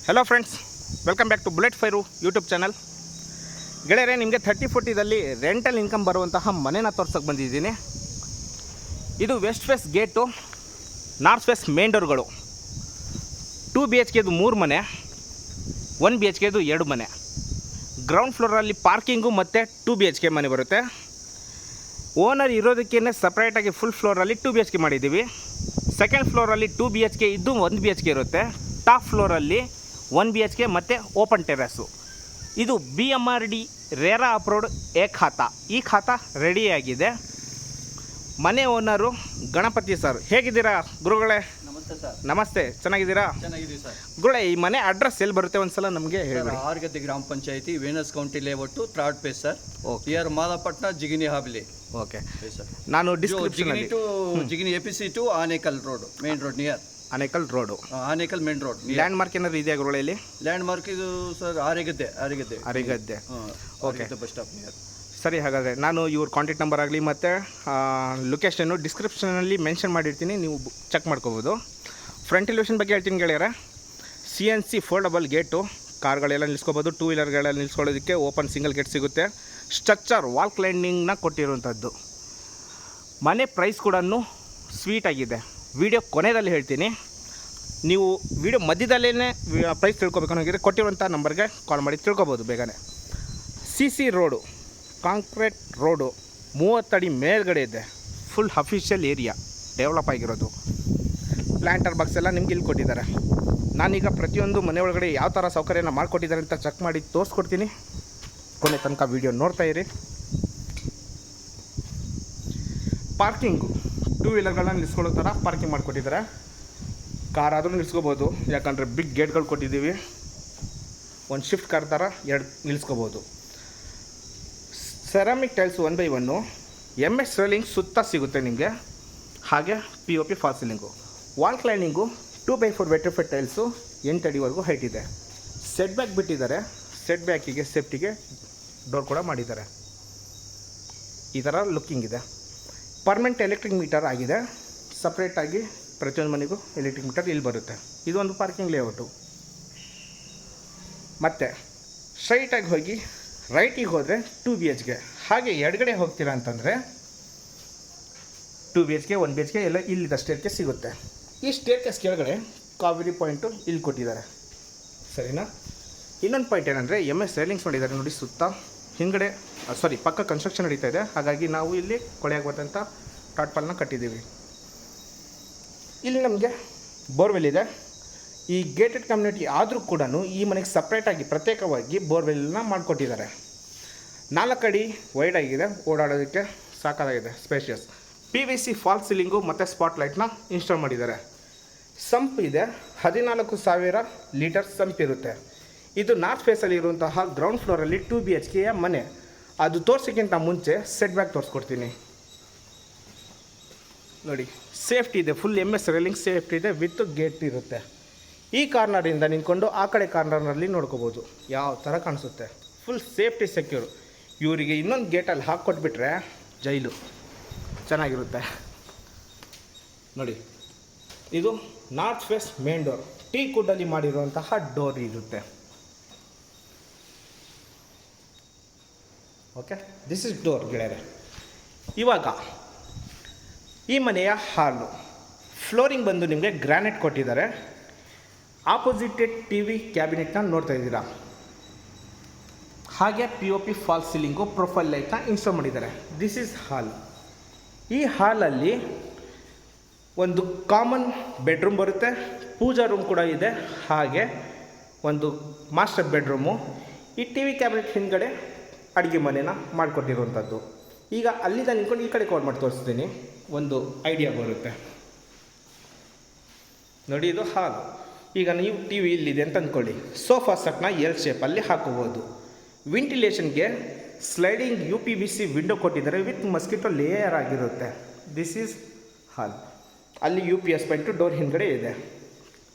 Hello friends, welcome back to bullet fire YouTube channel. ಗೆಳೆಯರೆ, ನಿಮಗೆ 30-40ದಲ್ಲಿ rental income ಬರುವಂತಹ ಮನೆನ ತೋರ್ಸೋಕೆ ಬಂದಿದ್ದೀನಿ. ಇದು west face gate, north face main ಡೋರ್ಗಳು. 2 BHKದು 3 ಮನೆ, 1 BHKದು 2 ಮನೆ. ಗ್ರೌಂಡ್ ಫ್ಲೋರಲ್ಲಿ ಪಾರ್ಕಿಂಗು ಮತ್ತು 2 BHK ಮನೆ ಬರುತ್ತೆ. ಓನರ್ ಇರೋದಕ್ಕೇ ಸಪ್ರೇಟಾಗಿ ಫುಲ್ ಫ್ಲೋರಲ್ಲಿ 2 BHK ಮಾಡಿದ್ದೀವಿ. ಸೆಕೆಂಡ್ ಫ್ಲೋರಲ್ಲಿ 2 BHK ಇದ್ದು 1 BHK ಇರುತ್ತೆ. ಟಾಪ್ ಫ್ಲೋರಲ್ಲಿ 1 BHK ಮತ್ತು ಓಪನ್ ಟೆರೆಸ್ಸು. ಇದು BMRD ರೇರಾ ಅಪ್ರೂವ್ಡ್ ಖಾತಾ. ಈ ಖಾತಾ ರೆಡಿಯಾಗಿದೆ. ಮನೆ ಓನರು ಗಣಪತಿ ಸರ್. ಹೇಗಿದ್ದೀರಾ ಗುರುಗಳೇ? ನಮಸ್ತೆ ಸರ್. ನಮಸ್ತೆ, ಚೆನ್ನಾಗಿದ್ದೀರಾ? ಚೆನ್ನಾಗಿದ್ದೀವಿ ಸರ್. ಗುರುಗಳೇ, ಈ ಮನೆ ಅಡ್ರೆಸ್ ಎಲ್ಲಿ ಬರುತ್ತೆ ಒಂದ್ಸಲ ನಮಗೆ ಹೇಳಿ. ಆರ್ಗದ್ದೆ ಗ್ರಾಮ ಪಂಚಾಯತಿ, Venus County layout, 3rd phase sir. Okay. Near Madapatna, Jigini Hobli. Okay sir. ನಾನು Jigini to Jigini APC to Anekal road, main road near Anekal road. Anekal main road. Landmark ಏನಾದ್ರು ಇದೆಯಾ ಗುರುಗಳೇ ಇಲ್ಲಿ? ಲ್ಯಾಂಡ್ ಮಾರ್ಕ್ ಇದು sir Arigadde. Arigadde. Okay. Bus stop near. ಸರಿ, ಹಾಗಾದರೆ ನಾನು ಇವ್ರ ಕಾಂಟ್ಯಾಕ್ಟ್ ನಂಬರ್ ಆಗಲಿ ಮತ್ತು ಲೊಕೇಶನ್ನು ಡಿಸ್ಕ್ರಿಪ್ಷನಲ್ಲಿ ಮೆನ್ಷನ್ ಮಾಡಿರ್ತೀನಿ, ನೀವು ಚೆಕ್ ಮಾಡ್ಕೋಬೋದು. ಫ್ರಂಟ್ ಎಲಿವೇಷನ್ ಬಗ್ಗೆ ಹೇಳ್ತೀನಿ ಗೆಳೆಯರೆ. CNC ಫೋಲ್ಡಬಲ್ ಗೇಟು, ಕಾರ್ಗಳೆಲ್ಲ ನಿಲ್ಲಿಸ್ಕೋಬೋದು. 2 ವೀಲರ್ಗಳೆಲ್ಲ ನಿಲ್ಲಿಸ್ಕೊಳ್ಳೋದಕ್ಕೆ ಓಪನ್ ಸಿಂಗಲ್ ಗೇಟ್ ಸಿಗುತ್ತೆ. ಸ್ಟ್ರಕ್ಚರ್ ವಾಲ್ ಕ್ಲೈಂಡಿಂಗ್ನ ಕೊಟ್ಟಿರುವಂಥದ್ದು. ಮನೆ ಪ್ರೈಸ್ ಕೂಡ ಸ್ವೀಟಾಗಿದೆ. ವಿಡಿಯೋ ಕೊನೆಯಲ್ಲಿ ಹೇಳ್ತೀನಿ. ನೀವು ವಿಡಿಯೋ ಮಧ್ಯದಲ್ಲೇ ಪ್ರೈಸ್ ತಿಳ್ಕೊಬೇಕನ್ನೋಗಿದ್ರೆ ಕೊಟ್ಟಿರುವಂಥ ನಂಬರ್ಗೆ ಕಾಲ್ ಮಾಡಿ ತಿಳ್ಕೊಬೋದು ಬೇಗನೆ. CC ರೋಡು, ಕಾಂಕ್ರೀಟ್ ರೋಡು, 30 ಅಡಿ ಮೇಲ್ಗಡೆ ಇದೆ. ಫುಲ್ ಅಫಿಷಿಯಲ್ ಏರಿಯಾ, ಡೆವಲಪ್ ಆಗಿರೋದು. ಪ್ಲ್ಯಾಂಟರ್ ಬಾಕ್ಸ್ ಎಲ್ಲ ನಿಮ್ಗೆ ಇಲ್ಲಿ ಕೊಟ್ಟಿದ್ದಾರೆ. ನಾನೀಗ ಪ್ರತಿಯೊಂದು ಮನೆ ಒಳಗಡೆ ಯಾವ ಥರ ಸೌಕರ್ಯನ ಮಾಡಿಕೊಟ್ಟಿದ್ದಾರೆ ಅಂತ ಚೆಕ್ ಮಾಡಿ ತೋರಿಸ್ಕೊಡ್ತೀನಿ. ಕೊನೆ ತನಕ ವಿಡಿಯೋ ನೋಡ್ತಾ ಇರಿ. ಪಾರ್ಕಿಂಗು 2 ವೀಲರ್ಗಳನ್ನ ನಿಲ್ಲಿಸ್ಕೊಳ್ಳೋ ಥರ ಪಾರ್ಕಿಂಗ್ ಮಾಡಿಕೊಟ್ಟಿದ್ದಾರೆ. ಕಾರ್ ಆದರೂ ನಿಲ್ಲಿಸ್ಕೋಬೋದು, ಯಾಕಂದರೆ ಬಿಗ್ ಗೇಟ್ಗಳು ಕೊಟ್ಟಿದ್ದೀವಿ. ಒಂದು ಶಿಫ್ಟ್ ಕಾರ್ ಥರ 2 ನಿಲ್ಲಿಸ್ಕೋಬೋದು. ಸೆರಾಮಿಕ್ ಟೈಲ್ಸ್ 1/1, MS ರೇಲಿಂಗ್ ಸುತ್ತ ಸಿಗುತ್ತೆ ನಿಮಗೆ. ಹಾಗೆ POP fall ceiling. Wall cladding 2/4 vitrified tiles 8 ಅಡಿವರೆಗೂ ಹೈಟ್ ಇದೆ. ಸೆಟ್ ಬ್ಯಾಕ್ ಬಿಟ್ಟಿದ್ದಾರೆ. ಸೆಟ್ ಬ್ಯಾಕಿಗೆ ಸೇಫ್ಟಿಗೆ ಡೋರ್ ಕೂಡ ಮಾಡಿದ್ದಾರೆ. ಈ ಥರ ಲುಕ್ಕಿಂಗ್ ಇದೆ. ಪರ್ಮನೆಂಟ್ ಎಲೆಕ್ಟ್ರಿಕ್ ಮೀಟರ್ ಆಗಿದೆ. ಸಪ್ರೇಟಾಗಿ ಪ್ರತಿಯೊಂದು ಮನೆಗೂ ಎಲೆಕ್ಟ್ರಿಕ್ ಮೀಟರ್ ಇಲ್ಲಿ ಬರುತ್ತೆ. ಇದೊಂದು ಪಾರ್ಕಿಂಗ್ ಲೇಔಟು. ಮತ್ತು ಸ್ಟ್ರೈಟಾಗಿ ಹೋಗಿ ರೈಟಿಗೆ ಹೋದರೆ 2 BHK. ಹಾಗೆ ಎಡಗಡೆ ಹೋಗ್ತೀರಾ ಅಂತಂದರೆ 2 BHK 1 BHK ಎಲ್ಲ ಇಲ್ಲಿದ್ದ ಸ್ಟೇರ್ಕೇಸ್ ಸಿಗುತ್ತೆ. ಈ ಸ್ಟೇರ್ಕೇಸ್ ಕೆಳಗಡೆ ಕಾವೇರಿ ಪಾಯಿಂಟು ಇಲ್ಲಿ ಕೊಟ್ಟಿದ್ದಾರೆ. ಸರಿನಾ? ಇನ್ನೊಂದು ಪಾಯಿಂಟ್ ಏನಂದರೆ MS ರೇಲಿಂಗ್ಸ್ ಮಾಡಿದ್ದಾರೆ ನೋಡಿ ಸುತ್ತ. ಹಿಂಗಡೆ ಪಕ್ಕ ಕನ್ಸ್ಟ್ರಕ್ಷನ್ ನಡೀತಾ ಇದೆ. ಹಾಗಾಗಿ ನಾವು ಇಲ್ಲಿ ಕೊಳೆಯಾಗುವಂಥ ಟಾಟ್ಪಾಲ್ನ ಕಟ್ಟಿದ್ದೀವಿ. ಇಲ್ಲಿ ನಮಗೆ ಬೋರ್ವೆಲ್ ಇದೆ. ಈ ಗೇಟೆಡ್ ಕಮ್ಯುನಿಟಿ ಆದರೂ ಕೂಡ ಈ ಮನೆಗೆ ಸಪ್ರೇಟಾಗಿ ಪ್ರತ್ಯೇಕವಾಗಿ ಬೋರ್ವೆಲ್ನ ಮಾಡಿಕೊಟ್ಟಿದ್ದಾರೆ. 4 ಅಡಿ ವೈಡ್ ಆಗಿದೆ, ಓಡಾಡೋದಕ್ಕೆ ಸಾಕಾಗಿದೆ, ಸ್ಪೇಷಿಯಸ್. PVC ಫಾಲ್ ಸೀಲಿಂಗು ಮತ್ತು ಸ್ಪಾಟ್ ಲೈಟ್ನ ಇನ್ಸ್ಟಾಲ್ ಮಾಡಿದ್ದಾರೆ. ಸಂಪ್ ಇದೆ, 14,000 ಲೀಟರ್ ಸಂಪ್ ಇರುತ್ತೆ. ಇದು ನಾರ್ತ್ ಫೇಸಲ್ಲಿ ಇರುವಂತಹ ಗ್ರೌಂಡ್ ಫ್ಲೋರಲ್ಲಿ 2 BHKಯ ಮನೆ. ಅದು ತೋರಿಸೋಕ್ಕಿಂತ ಮುಂಚೆ ಸೆಟ್ ಬ್ಯಾಕ್ ತೋರಿಸ್ಕೊಡ್ತೀನಿ ನೋಡಿ. ಸೇಫ್ಟಿ ಇದೆ, ಫುಲ್ MS ರೇಲಿಂಗ್ ಸೇಫ್ಟಿ ಇದೆ, ವಿತ್ ಗೇಟ್ ಇರುತ್ತೆ. ಈ ಕಾರ್ನರಿಂದ ನಿಂತ್ಕೊಂಡು ಆ ಕಡೆ ಕಾರ್ನರ್ನಲ್ಲಿ ನೋಡ್ಕೋಬೋದು ಯಾವ ಥರ ಕಾಣಿಸುತ್ತೆ. Full safety secure. ಇವರಿಗೆ ಇನ್ನೊಂದು ಗೇಟಲ್ಲಿ ಹಾಕ್ಕೊಟ್ಬಿಟ್ರೆ ಜೈಲು ಚೆನ್ನಾಗಿರುತ್ತೆ ನೋಡಿ. ಇದು ನಾರ್ತ್ ಫೇಸ್ ಮೇನ್ ಡೋರ್, ಟೀಕುಡ್ಡಲ್ಲಿ ಮಾಡಿರುವಂತಹ ಡೋರ್ ಇರುತ್ತೆ. ಓಕೆ, ದಿಸ್ ಇಸ್ ಡೋರ್ ಗೆಳೆಯರೆ. ಇವಾಗ ಈ ಮನೆಯ ಹಾಲು ಫ್ಲೋರಿಂಗ್ ಬಂದು ನಿಮಗೆ ಗ್ರಾನೈಟ್ ಕೊಟ್ಟಿದ್ದಾರೆ. ಆಪೋಸಿಟೆಡ್ TV ಕ್ಯಾಬಿನೆಟ್ನ ನೋಡ್ತಾ ಇದ್ದೀರಾ. ಹಾಗೆ POP ಫಾಲ್ ಸೀಲಿಂಗು, ಪ್ರೊಫೈಲ್ ಲೈಟ್ನ ಇನ್ಸ್ಟಾಲ್ ಮಾಡಿದ್ದಾರೆ. This is hall. ಈ ಹಾಲಲ್ಲಿ ಒಂದು ಕಾಮನ್ ಬೆಡ್ರೂಮ್ ಬರುತ್ತೆ, ಪೂಜಾ ರೂಮ್ ಕೂಡ ಇದೆ, ಹಾಗೆ ಒಂದು ಮಾಸ್ಟರ್ ಬೆಡ್ರೂಮು. ಈ TV ಕ್ಯಾಬಿನೆಟ್ ಹಿಂದ್ಗಡೆ ಅಡುಗೆ ಮನೆನ ಮಾಡಿಕೊಟ್ಟಿರುವಂಥದ್ದು. ಈಗ ಅಲ್ಲಿಂದ ನಿಂತ್ಕೊಂಡು ಈ ಕಡೆ ಕವರ್ ಮಾಡಿ ತೋರಿಸ್ತೀನಿ, ಒಂದು ಐಡಿಯಾ ಬರುತ್ತೆ ನೋಡಿ. ಇದು ಹಾಲ್. ಈಗ ನೀವು TV ಇಲ್ಲಿದೆ ಅಂತ ಅಂದ್ಕೊಳ್ಳಿ. ಸೋಫಾ ಸೆಟ್ನ L ಶೇಪಲ್ಲಿ ಹಾಕೋಬೋದು. ವೆಂಟಿಲೇಷನ್ಗೆ ಸ್ಲೈಡಿಂಗ್ UPVC ವಿಂಡೋ ಕೊಟ್ಟಿದ್ದಾರೆ, ವಿತ್ ಮಸ್ಕಿಟೋ ಲೇಯರ್ ಆಗಿರುತ್ತೆ. ದಿಸ್ ಈಸ್ ಹಾಲ್. ಅಲ್ಲಿ UPS ಪಾಯಿಂಟು ಡೋರ್ ಹಿಂದ್ಗಡೆ ಇದೆ.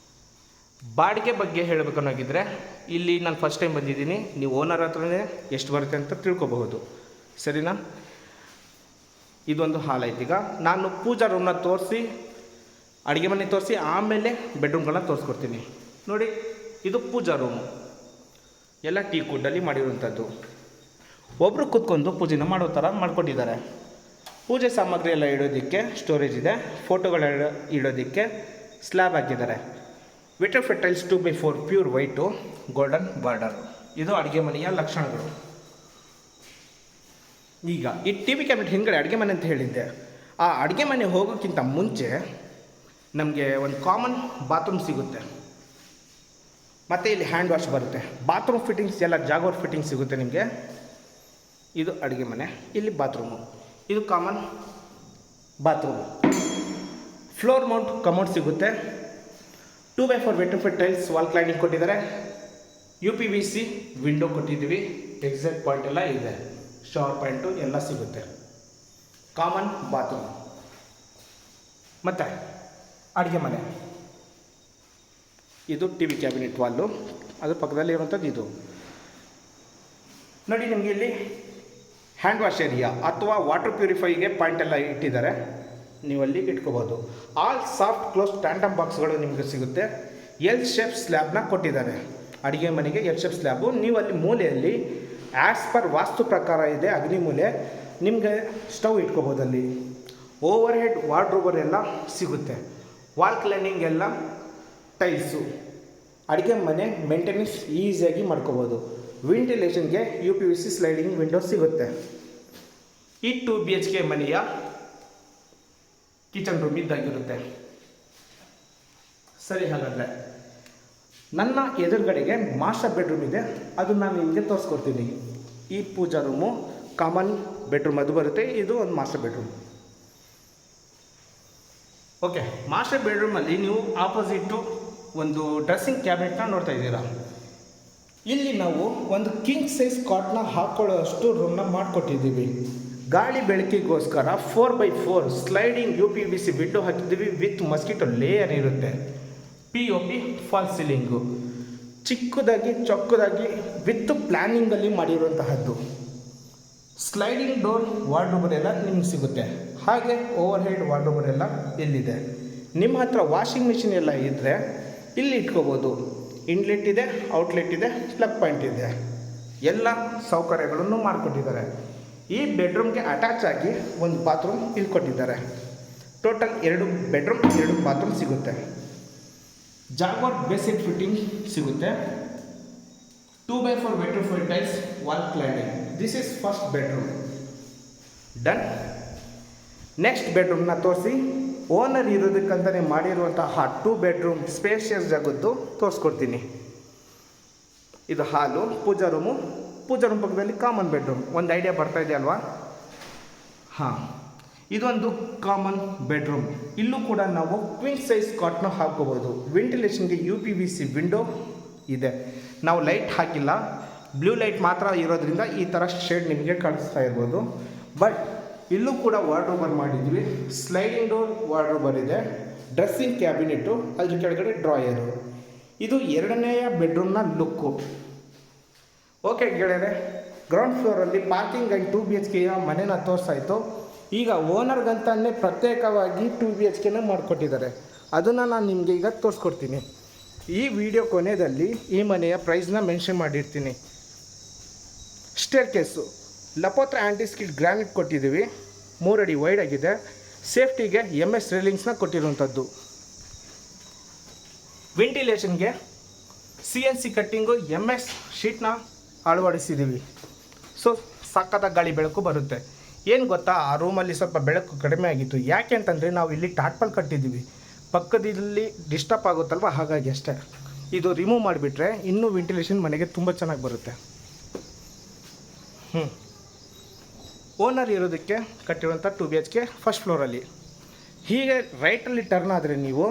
ಬಾಡಿಗೆ ಬಗ್ಗೆ ಹೇಳಬೇಕನ್ನೋಗಿದ್ರೆ ಇಲ್ಲಿ ನಾನು ಫಸ್ಟ್ ಟೈಮ್ ಬಂದಿದ್ದೀನಿ. ನೀವು ಓನರ್ ಹತ್ರನೇ ಎಷ್ಟು ಬರುತ್ತೆ ಅಂತ ತಿಳ್ಕೊಬಹುದು. ಸರಿನಾ? ಇದೊಂದು ಹಾಲ್ ಐತಿ. ಈಗ ನಾನು ಪೂಜಾ ರೂಮ್ನ ತೋರಿಸಿ, ಅಡುಗೆ ಮನೆ ತೋರಿಸಿ, ಆಮೇಲೆ ಬೆಡ್ರೂಮ್ಗಳನ್ನ ತೋರಿಸ್ಕೊಡ್ತೀನಿ ನೋಡಿ. ಇದು ಪೂಜಾ ರೂಮು, ಎಲ್ಲ ಟೀ ಕುಡ್ಡಲ್ಲಿ ಮಾಡಿರುವಂಥದ್ದು. ಒಬ್ಬರು ಕೂತ್ಕೊಂಡು ಪೂಜೆನ ಮಾಡೋ ಥರ ಮಾಡ್ಕೊಟ್ಟಿದ್ದಾರೆ. ಪೂಜೆ ಸಾಮಗ್ರಿ ಎಲ್ಲ ಇಡೋದಕ್ಕೆ ಸ್ಟೋರೇಜ್ ಇದೆ, ಫೋಟೋಗಳ ಇಡೋದಕ್ಕೆ ಸ್ಲ್ಯಾಬ್ ಹಾಕಿದ್ದಾರೆ. Vitrified tiles 2x4 pure white, golden border. ಇದು ಅಡುಗೆ ಮನೆಯ ಲಕ್ಷಣಗಳು. ಈಗ ಈ ಟಿ ವಿ ಕ್ಯಾಬಿನೆಟ್ ಹಿಂದ್ಗಡೆ ಅಡುಗೆ ಮನೆ ಅಂತ ಹೇಳಿದ್ದೆ. ಆ ಅಡುಗೆ ಮನೆ ಹೋಗೋಕ್ಕಿಂತ ಮುಂಚೆ ನಮಗೆ ಒಂದು ಕಾಮನ್ ಬಾತ್ರೂಮ್ ಸಿಗುತ್ತೆ, ಮತ್ತು ಇಲ್ಲಿ ಹ್ಯಾಂಡ್ ವಾಶ್ ಬರುತ್ತೆ. ಬಾತ್ರೂಮ್ ಫಿಟ್ಟಿಂಗ್ಸ್ ಎಲ್ಲ ಜಾಗೋರ್ ಫಿಟ್ಟಿಂಗ್ಸ್ ಸಿಗುತ್ತೆ ನಿಮಗೆ. ಇದು ಅಡುಗೆ ಮನೆ, ಇಲ್ಲಿ ಬಾತ್ರೂಮು, ಇದು common bathroom. Floor mount commode ಸಿಗುತ್ತೆ. 2x4 vitrified tiles wall cladding ಕೊಟ್ಟಿದ್ದಾರೆ. UPVC ವಿಂಡೋ ಕೊಟ್ಟಿದ್ದೀವಿ. ಎಕ್ಸಾಕ್ಟ್ ಪಾಯಿಂಟ್ ಎಲ್ಲ ಇದೆ, ಶವರ್ ಪಾಯಿಂಟು ಎಲ್ಲ ಸಿಗುತ್ತೆ. ಕಾಮನ್ ಬಾತ್ರೂಮ್ ಮತ್ತು ಅಡುಗೆ ಮನೆ. ಇದು ಟಿ ವಿ ಕ್ಯಾಬಿನೆಟ್ ವಾಲ್ಲು, ಅದ್ರ ಪಕ್ಕದಲ್ಲಿ ಇರುವಂಥದ್ದು ಇದು ನೋಡಿ. ನಿಮಗೆ ಇಲ್ಲಿ ಹ್ಯಾಂಡ್ ವಾಶ್ ಏರಿಯಾ ಅಥವಾ ವಾಟರ್ ಪ್ಯೂರಿಫೈಗೆ ಪಾಯಿಂಟ್ ಎಲ್ಲ ಇಟ್ಟಿದ್ದಾರೆ, ನೀವಲ್ಲಿ ಇಟ್ಕೋಬೋದು. ಆಲ್ ಸಾಫ್ಟ್ ಕ್ಲೋಸ್ ಟ್ಯಾಂಡಮ್ ಬಾಕ್ಸ್ಗಳು ನಿಮಗೆ ಸಿಗುತ್ತೆ. ಎಲ್ ಶೇಪ್ ಸ್ಲ್ಯಾಬ್ನ ಕೊಟ್ಟಿದ್ದಾರೆ. ಅಡುಗೆ ಮನೆಗೆ ಎಲ್ ಶೇಪ್ ಸ್ಲ್ಯಾಬು. ನೀವು ಅಲ್ಲಿ ಮೂಲೆಯಲ್ಲಿ ಆ್ಯಸ್ ಪರ್ ವಾಸ್ತು ಪ್ರಕಾರ ಇದೆ ಅಗ್ನಿ ಮೂಲೆ, ನಿಮಗೆ ಸ್ಟವ್ ಇಟ್ಕೋಬೋದು. ಅಲ್ಲಿ ಓವರ್ ಹೆಡ್ ವಾರ್ಡ್ರೋಬರ್ ಎಲ್ಲ ಸಿಗುತ್ತೆ. ವಾಲ್ ಕ್ಲೀನಿಂಗ್ ಎಲ್ಲ ಟೈಲ್ಸು. ಅಡುಗೆ ಮನೆ ಮೇಂಟೆನೆನ್ಸ್ ಈಸಿಯಾಗಿ ಮಾಡ್ಕೋಬೋದು. ವೆಂಟಿಲೇಷನ್ಗೆ UPVC ಸ್ಲೈಡಿಂಗ್ ವಿಂಡೋ ಸಿಗುತ್ತೆ. ಈ 2 BHK ಮನೆಯ ಕಿಚನ್ ರೂಮ್ ಇದ್ದಾಗಿರುತ್ತೆ. ಸರಿ, ಹಾಗಾದರೆ ನನ್ನ ಎದುರುಗಡೆಗೆ ಮಾಸ್ಟರ್ ಬೆಡ್ರೂಮ್ ಇದೆ, ಅದು ನಾನು ನಿಮಗೆ ತೋರಿಸ್ಕೊಡ್ತೀನಿ. ಈ ಪೂಜಾ ರೂಮು ಕಾಮನ್ ಬೆಡ್ರೂಮ್ ಅದು ಬರುತ್ತೆ. ಇದು ಒಂದು ಮಾಸ್ಟರ್ ಬೆಡ್ರೂಮ್. ಓಕೆ, ಮಾಸ್ಟರ್ ಬೆಡ್ರೂಮಲ್ಲಿ ನೀವು ಆಪೋಸಿಟ್ಟು ಒಂದು ಡ್ರೆಸ್ಸಿಂಗ್ ಕ್ಯಾಬಿನೆಟ್ನ ನೋಡ್ತಾ ಇದ್ದೀರಾ. ಇಲ್ಲಿ ನಾವು ಒಂದು ಕಿಂಗ್ ಸೈಜ್ ಕಾಟ್ನ ಹಾಕ್ಕೊಳ್ಳೋಷ್ಟು ರೂಮ್ನ ಮಾಡಿಕೊಟ್ಟಿದ್ದೀವಿ. ಗಾಳಿ ಬೆಳಕಿಗೋಸ್ಕರ 4x4 ಸ್ಲೈಡಿಂಗ್ UPVC ವಿಂಡೋ ಹಾಕಿದ್ದೀವಿ. ವಿತ್ ಮಸ್ಕಿಟೋ ಲೇಯರ್ ಇರುತ್ತೆ. POP ಫಾಲ್ ಸೀಲಿಂಗು ಚಿಕ್ಕದಾಗಿ ಚೊಕ್ಕದಾಗಿ ವಿತ್ ಪ್ಲ್ಯಾನಿಂಗಲ್ಲಿ ಮಾಡಿರುವಂತಹದ್ದು. ಸ್ಲೈಡಿಂಗ್ ಡೋರ್ ವಾರ್ಡ್ರೋಬರ್ ಎಲ್ಲ ನಿಮ್ಗೆ ಸಿಗುತ್ತೆ. ಹಾಗೆ ಓವರ್ ಹೆಡ್ ವಾರ್ಡ್ರೋಬರ್ ಎಲ್ಲ ಇಲ್ಲಿದೆ. ನಿಮ್ಮ ಹತ್ರ ವಾಷಿಂಗ್ ಮಿಷಿನ್ ಎಲ್ಲ ಇದ್ದರೆ ಇಲ್ಲಿ ಇಟ್ಕೋಬೋದು. ಇನ್ಲೆಟ್ ಇದೆ, ಔಟ್ಲೆಟ್ ಇದೆ, ಪ್ಲಗ್ ಪಾಯಿಂಟ್ ಇದೆ, ಎಲ್ಲ ಸೌಕರ್ಯಗಳನ್ನು ಮಾಡಿಕೊಟ್ಟಿದ್ದಾರೆ. ಈ ಬೆಡ್ರೂಮ್ಗೆ ಅಟ್ಯಾಚ್ ಆಗಿ ಒಂದು ಬಾತ್ರೂಮ್ ಇಲ್ಲಿ ಕೊಟ್ಟಿದ್ದಾರೆ. ಟೋಟಲ್ 2 ಬೆಡ್ರೂಮ್ 2 ಬಾತ್ರೂಮ್ ಸಿಗುತ್ತೆ. ಜಾಗೋರ್ ಬೇಸಿಕ್ ಫಿಟ್ಟಿಂಗ್ ಸಿಗುತ್ತೆ. 2x4 vitrified tiles wall cladding. This is first bedroom done. Next ಬೆಡ್ರೂಮ್ನ ತೋರಿಸಿ. ಓನರ್ ಇರೋದಕ್ಕಂತಲೇ ಮಾಡಿರುವಂತಹ 2 ಬೆಡ್ರೂಮ್ ಸ್ಪೇಷಿಯಸ್ ಜಾಗದ್ದು ತೋರಿಸ್ಕೊಡ್ತೀನಿ. ಇದು ಹಾಲು, ಪೂಜಾ ರೂಮು. ಪೂಜಾ ರೂಮ್ ಪಕ್ಕದಲ್ಲಿ ಕಾಮನ್ ಬೆಡ್ರೂಮ್. ಒಂದು ಐಡಿಯಾ ಬರ್ತಾ ಇದೆ ಅಲ್ವಾ? ಹಾಂ, ಇದೊಂದು ಕಾಮನ್ ಬೆಡ್ರೂಮ್. ಇಲ್ಲೂ ಕೂಡ ನಾವು ಕ್ವೀನ್ ಸೈಜ್ ಕಾಟ್ನ ಹಾಕ್ಕೋಬೋದು. ವೆಂಟಿಲೇಷನ್ಗೆ UPVC ವಿಂಡೋ ಇದೆ. ನಾವು ಲೈಟ್ ಹಾಕಿಲ್ಲ, ಬ್ಲೂ ಲೈಟ್ ಮಾತ್ರ ಇರೋದ್ರಿಂದ ಈ ಥರ ಶೇಡ್ ನಿಮಗೆ ಕಾಣಿಸ್ತಾ ಇರ್ಬೋದು. ಬಟ್ ಇಲ್ಲೂ ಕೂಡ ವಾರ್ಡ್ರೋಬರ್ ಮಾಡಿದ್ವಿ. ಸ್ಲೈಡಿಂಗ್ ಡೋರ್ ವಾರ್ಡ್ರೋಬರ್ ಇದೆ. ಡ್ರೆಸ್ಸಿಂಗ್ ಕ್ಯಾಬಿನೆಟು, ಅದ್ರ ಕೆಳಗಡೆ ಡ್ರಾಯರು. ಇದು 2ನೇಯ ಬೆಡ್ರೂಮ್ನ ಲುಕ್ಕು. ಓಕೆ ಗೆಳೆಯರೆ, ಗ್ರೌಂಡ್ ಫ್ಲೋರಲ್ಲಿ ಪಾರ್ಕಿಂಗ್ ಆ್ಯಂಡ್ 2 BHKಯ ಮನೆನ ತೋರಿಸಾಯಿತು. ಈಗ ಓನರ್ಗಂತಲೇ ಪ್ರತ್ಯೇಕವಾಗಿ 2 BHKನ ಮಾಡಿಕೊಟ್ಟಿದ್ದಾರೆ. ಅದನ್ನು ನಾನು ನಿಮಗೆ ಈಗ ತೋರಿಸ್ಕೊಡ್ತೀನಿ. ಈ ವಿಡಿಯೋ ಕೊನೆಯಲ್ಲಿ ಈ ಮನೆಯ ಪ್ರೈಸ್ನ ಮೆನ್ಷನ್ ಮಾಡಿರ್ತೀನಿ. ಸ್ಟೇರ್ ಕೇಸು ಲಪೋತ್ರ ಆ್ಯಂಟಿಸ್ಕಿಡ್ ಗ್ರಾನೈಟ್ ಕೊಟ್ಟಿದ್ದೀವಿ. 3 ಅಡಿ ವೈಡ್ ಆಗಿದೆ. ಸೇಫ್ಟಿಗೆ MS ರೇಲಿಂಗ್ಸ್ನ ಕೊಟ್ಟಿರುವಂಥದ್ದು. ವೆಂಟಿಲೇಷನ್ಗೆ CNC ಕಟ್ಟಿಂಗು MS ಶೀಟ್ನ ಅಳವಡಿಸಿದ್ದೀವಿ. ಸೊ ಸಕ್ಕತ್ತಾಗಿ ಗಾಳಿ ಬೆಳಕು ಬರುತ್ತೆ. ಏನು ಗೊತ್ತಾ, ಆ ರೂಮಲ್ಲಿ ಸ್ವಲ್ಪ ಬೆಳಕು ಕಡಿಮೆ ಆಗಿತ್ತು. ಯಾಕೆ ಅಂತಂದರೆ ನಾವು ಇಲ್ಲಿ ಟಾಟ್ಪಲ್ ಕಟ್ಟಿದ್ದೀವಿ. ಪಕ್ಕದಲ್ಲಿ ಡಿಸ್ಟರ್ಬ್ ಆಗುತ್ತಲ್ವ, ಹಾಗಾಗಿ ಅಷ್ಟೇ. ಇದು ರಿಮೂವ್ ಮಾಡಿಬಿಟ್ರೆ ಇನ್ನೂ ವೆಂಟಿಲೇಷನ್ ಮನೆಗೆ ತುಂಬ ಚೆನ್ನಾಗಿ ಬರುತ್ತೆ. ಓನರ್ ಇರೋದಕ್ಕೆ ಕಟ್ಟಿರುವಂಥ 2 BHK ಫಸ್ಟ್ ಫ್ಲೋರಲ್ಲಿ. ಹೀಗೆ ರೈಟಲ್ಲಿ ಟರ್ನ್ ಆದರೆ ನೀವು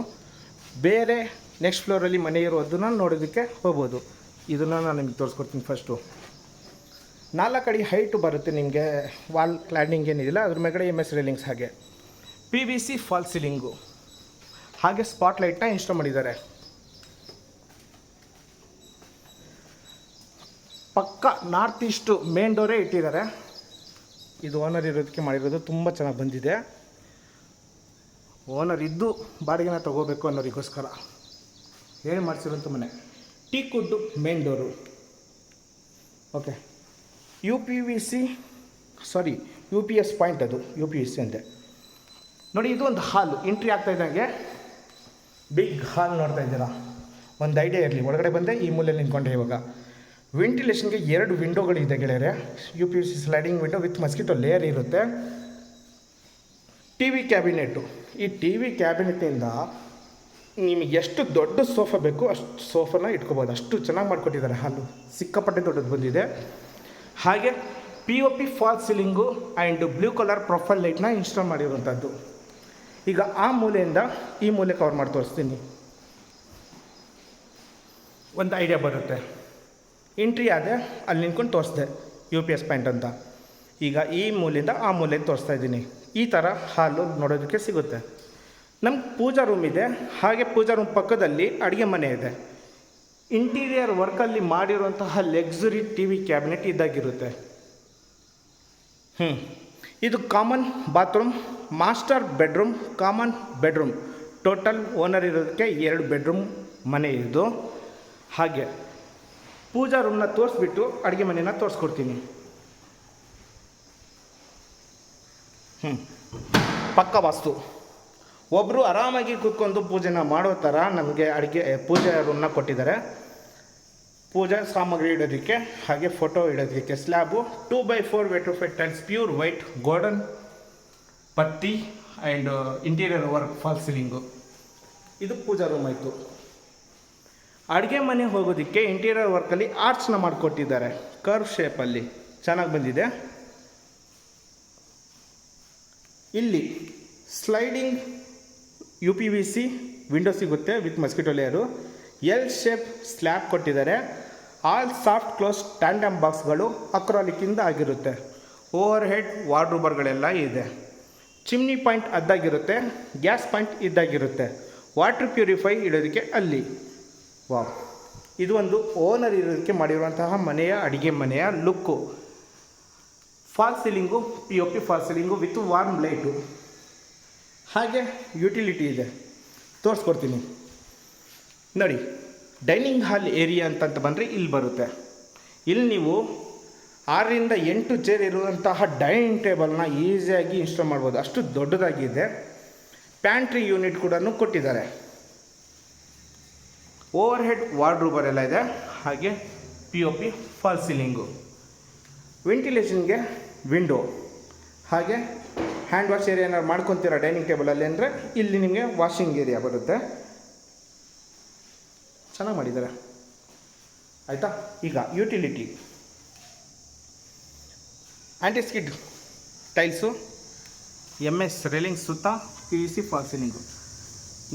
ಬೇರೆ ನೆಕ್ಸ್ಟ್ ಫ್ಲೋರಲ್ಲಿ ಮನೆ ಇರೋದನ್ನು ನೋಡೋದಕ್ಕೆ ಹೋಗ್ಬೋದು. ಇದನ್ನು ನಾನು ನಿಮಗೆ ತೋರಿಸ್ಕೊಡ್ತೀನಿ. ಫಸ್ಟು 4 ಅಡಿ ಹೈಟು ಬರುತ್ತೆ ನಿಮಗೆ. ವಾಲ್ ಕ್ಲಾಡಿಂಗ್ ಏನಿದಿಲ್ಲ, ಅದ್ರ ಮೇಲ್ಗಡೆ MS ರೇಲಿಂಗ್ಸ್, ಹಾಗೆ PVC ಫಾಲ್ ಸೀಲಿಂಗು, ಹಾಗೆ ಸ್ಪಾಟ್ಲೈಟ್ನ ಇನ್ಸ್ಟಾಲ್ ಮಾಡಿದ್ದಾರೆ. ಪಕ್ಕ ನಾರ್ತ್ ಈಸ್ಟು ಮೇನ್ ಡೋರೇ ಇಟ್ಟಿದ್ದಾರೆ. ಇದು ಓನರ್ ಇರೋದಕ್ಕೆ ಮಾಡಿರೋದು ತುಂಬ ಚೆನ್ನಾಗಿ ಬಂದಿದೆ. ಓನರ್ ಇದ್ದು ಬಾಡಿಗೆನ ತೊಗೋಬೇಕು ಅನ್ನೋರಿಗೋಸ್ಕರ ಹೇಳಿ ಮಾಡಿಸಿರೋಂಥ ಮನೆ. Teak wood main door. Okay, UPS point, ಅದು UPS ಅಂತೆ ನೋಡಿ. ಇದು ಒಂದು ಹಾಲು ಎಂಟ್ರಿ ಆಗ್ತಾ ಇದ್ದಂಗೆ ಬಿಗ್ ಹಾಲ್ ನೋಡ್ತಾ ಇದ್ದೀರಾ. ಒಂದು ಐಡಿಯಾ ಇರಲಿ, ಒಳಗಡೆ ಬಂದೆ ಈ ಮೂಲೆಯಲ್ಲಿ ನಿಂತ್ಕೊಂಡೆ. ಇವಾಗ ವೆಂಟಿಲೇಷನ್ಗೆ 2 ವಿಂಡೋಗಳಿದೆ ಗೆಳೆಯರೆ. UPS sliding window with mosquito layer ಇರುತ್ತೆ. TV cabinet. ಈ TV ಕ್ಯಾಬಿನೆಟ್ಟಿಂದ ನಿಮಗೆ ಎಷ್ಟು ದೊಡ್ಡ ಸೋಫಾ ಬೇಕು ಅಷ್ಟು ಸೋಫಾನ ಇಟ್ಕೋಬೋದು. ಅಷ್ಟು ಚೆನ್ನಾಗಿ ಮಾಡಿಕೊಟ್ಟಿದ್ದಾರೆ. ಹಾಲು ಸಿಕ್ಕಾಪಟ್ಟೆ ದೊಡ್ಡದು ಬಂದಿದೆ. ಹಾಗೆ POP fall ceiling and blue colour profile ಲೈಟ್ನ ಇನ್ಸ್ಟಾಲ್ ಮಾಡಿರುವಂಥದ್ದು. ಈಗ ಆ ಮೂಲೆಯಿಂದ ಈ ಮೂಲೆ ಕವರ್ ಮಾಡಿ ತೋರಿಸ್ತೀನಿ. ಒಂದು ಐಡಿಯಾ ಬರುತ್ತೆ. ಎಂಟ್ರಿ ಆದೆ, ಅಲ್ಲಿ ನಿಂತ್ಕೊಂಡು ತೋರಿಸ್ದೆ UPS ಪಾಯಿಂಟ್ ಅಂತ. ಈಗ ಈ ಮೂಲೆಯಿಂದ ಆ ಮೂಲೆಗೆ ತೋರಿಸ್ತಾ ಇದ್ದೀನಿ. ಈ ಥರ ಹಾಲು ನೋಡೋದಕ್ಕೆ ಸಿಗುತ್ತೆ. ನಮ್ಗೆ ಪೂಜಾ ರೂಮ್ ಇದೆ. ಹಾಗೆ ಪೂಜಾ ರೂಮ್ ಪಕ್ಕದಲ್ಲಿ ಅಡುಗೆ ಮನೆ ಇದೆ. ಇಂಟೀರಿಯರ್ ವರ್ಕಲ್ಲಿ ಮಾಡಿರುವಂತಹ ಲಕ್ಸುರಿ TV ಕ್ಯಾಬಿನೆಟ್ ಇದ್ದಾಗಿರುತ್ತೆ. ಇದು common bathroom, master bedroom, common bedroom. Total owner ಇರೋದಕ್ಕೆ 2 ಬೆಡ್ರೂಮ್ ಮನೆ ಇದು. ಹಾಗೆ ಪೂಜಾ ರೂಮ್ನ ತೋರಿಸ್ಬಿಟ್ಟು ಅಡುಗೆ ಮನೆನ ತೋರಿಸ್ಕೊಡ್ತೀನಿ. ಪಕ್ಕ ವಾಸ್ತು. ಒಬ್ಬರು ಆರಾಮಾಗಿ ಕೂತ್ಕೊಂಡು ಪೂಜೆನ ಮಾಡೋ ಥರ ನಮಗೆ ಪೂಜಾ ರೂಮ್ನ ಕೊಟ್ಟಿದ್ದಾರೆ. ಪೂಜಾ ಸಾಮಗ್ರಿ ಇಡೋದಕ್ಕೆ, ಹಾಗೆ ಫೋಟೋ ಇಡೋದಕ್ಕೆ slab 2x4 vitrified tiles, pure white golden ಪಟ್ಟಿ and interior work fall ceiling. ಇದು ಪೂಜಾ ರೂಮ್ ಆಯಿತು. ಅಡುಗೆ ಮನೆ ಹೋಗೋದಕ್ಕೆ ಇಂಟೀರಿಯರ್ ವರ್ಕಲ್ಲಿ ಆರ್ಚ್ನ ಮಾಡಿಕೊಟ್ಟಿದ್ದಾರೆ. ಕರ್ವ್ ಶೇಪಲ್ಲಿ ಚೆನ್ನಾಗಿ ಬಂದಿದೆ. ಇಲ್ಲಿ ಸ್ಲೈಡಿಂಗ್ UPVC ವಿಂಡೋ ಸಿಗುತ್ತೆ with mosquito layer. L shape slab ಕೊಟ್ಟಿದ್ದಾರೆ. ಆಲ್ ಸಾಫ್ಟ್ ಕ್ಲೋಸ್ ಟ್ಯಾಂಡಮ್ ಬಾಕ್ಸ್ಗಳು ಅಕ್ರಾಲಿಕ್ಕಿಂದ ಆಗಿರುತ್ತೆ. ಓವರ್ ಹೆಡ್ ವಾರ್ಡ್ರೂಬರ್ಗಳೆಲ್ಲ ಇದೆ. ಚಿಮ್ನಿ ಪಾಯಿಂಟ್ ಅದ್ದಾಗಿರುತ್ತೆ. ಗ್ಯಾಸ್ ಪಾಯಿಂಟ್ ಇದ್ದಾಗಿರುತ್ತೆ. ವಾಟರ್ ಪ್ಯೂರಿಫೈ ಇಡೋದಕ್ಕೆ ಅಲ್ಲಿ. ವಾವ್, ಇದು ಒಂದು ಓನರ್ ಇರೋದಕ್ಕೆ ಮಾಡಿರುವಂತಹ ಮನೆಯ ಅಡುಗೆ ಮನೆಯ look. Fall ceiling, POP fall ceiling with warm light. ಹಾಗೆ ಯುಟಿಲಿಟಿ ಇದೆ, ತೋರಿಸ್ಕೊಡ್ತೀನಿ ನೋಡಿ. ಡೈನಿಂಗ್ ಹಾಲ್ ಏರಿಯಾ ಅಂತಂತ ಬಂದರೆ ಇಲ್ಲಿ ಬರುತ್ತೆ. ಇಲ್ಲಿ ನೀವು 6ರಿಂದ 8 ಚೇರ್ ಇರುವಂತಹ ಡೈನಿಂಗ್ ಟೇಬಲ್ನ ಈಸಿಯಾಗಿ ಇನ್ಸ್ಟಾಲ್ ಮಾಡ್ಬೋದು. ಅಷ್ಟು ದೊಡ್ಡದಾಗಿದೆ. ಪ್ಯಾಂಟ್ರಿ ಯೂನಿಟ್ ಕೂಡ ಕೊಟ್ಟಿದ್ದಾರೆ. ಓವರ್ ಹೆಡ್ ವಾರ್ಡ್ರೂಬರ್ ಎಲ್ಲ ಇದೆ. ಹಾಗೆ POP ಫಾಲ್ ಸೀಲಿಂಗು. ವೆಂಟಿಲೇಷನ್ಗೆ ವಿಂಡೋ. ಹಾಗೆ ಹ್ಯಾಂಡ್ ವಾಶ್ ಏರಿಯಾ ಏನಾದ್ರು ಮಾಡ್ಕೊತೀರಾ ಡೈನಿಂಗ್ ಟೇಬಲಲ್ಲಿ ಅಂದರೆ ಇಲ್ಲಿ ನಿಮಗೆ ವಾಷಿಂಗ್ ಏರಿಯಾ ಬರುತ್ತೆ. ಚೆನ್ನಾಗಿ ಮಾಡಿದ್ದಾರೆ ಆಯಿತಾ. ಈಗ utility anti-skid tiles, MS railing ಸುತ್ತ PVC ಫಾಲ್ ಸೀಲಿಂಗು.